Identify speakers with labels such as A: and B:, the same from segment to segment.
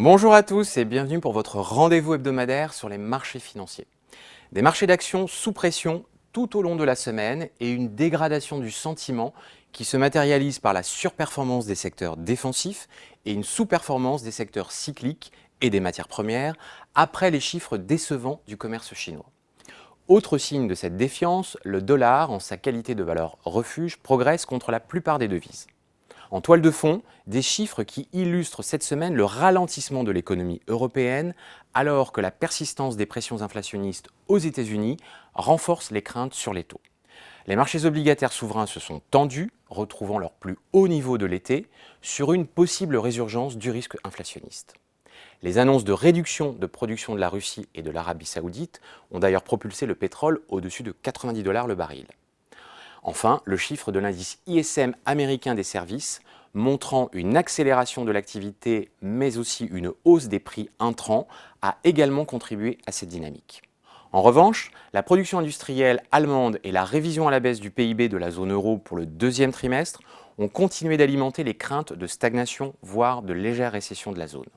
A: Bonjour à tous et bienvenue pour votre rendez-vous hebdomadaire sur les marchés financiers. Des marchés d'actions sous pression tout au long de la semaine et une dégradation du sentiment qui se matérialise par la surperformance des secteurs défensifs et une sous-performance des secteurs cycliques et des matières premières après les chiffres décevants du commerce chinois. Autre signe de cette défiance, le dollar, en sa qualité de valeur refuge, progresse contre la plupart des devises. En toile de fond, des chiffres qui illustrent cette semaine le ralentissement de l'économie européenne, alors que la persistance des pressions inflationnistes aux États-Unis renforce les craintes sur les taux. Les marchés obligataires souverains se sont tendus, retrouvant leur plus haut niveau de l'été, sur une possible résurgence du risque inflationniste. Les annonces de réduction de production de la Russie et de l'Arabie saoudite ont d'ailleurs propulsé le pétrole au-dessus de 90 $ le baril. Enfin, le chiffre de l'indice ISM américain des services, montrant une accélération de l'activité mais aussi une hausse des prix intrants, a également contribué à cette dynamique. En revanche, la production industrielle allemande et la révision à la baisse du PIB de la zone euro pour le deuxième trimestre ont continué d'alimenter les craintes de stagnation, voire de légère récession de la zone.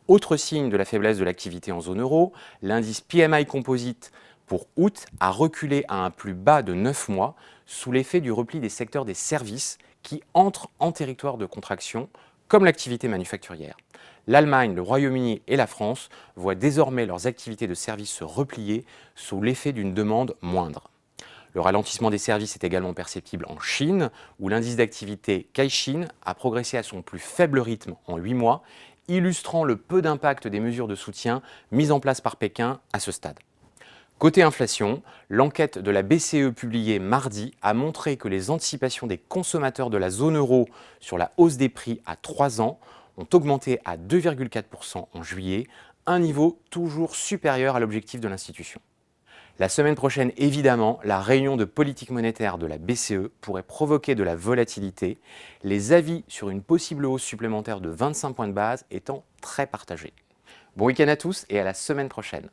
A: Autre signe de la faiblesse de l'activité en zone euro, l'indice PMI Composite pour août a reculé à un plus bas de 9 mois sous l'effet du repli des secteurs des services qui entrent en territoire de contraction, comme l'activité manufacturière. L'Allemagne, le Royaume-Uni et la France voient désormais leurs activités de services se replier sous l'effet d'une demande moindre. Le ralentissement des services est également perceptible en Chine, où l'indice d'activité Caixin a progressé à son plus faible rythme en 8 mois, illustrant le peu d'impact des mesures de soutien mises en place par Pékin à ce stade. Côté inflation, l'enquête de la BCE publiée mardi a montré que les anticipations des consommateurs de la zone euro sur la hausse des prix à 3 ans ont augmenté à 2,4% en juillet, un niveau toujours supérieur à l'objectif de l'institution. La semaine prochaine, évidemment, la réunion de politique monétaire de la BCE pourrait provoquer de la volatilité, les avis sur une possible hausse supplémentaire de 25 points de base étant très partagés. Bon week-end à tous et à la semaine prochaine.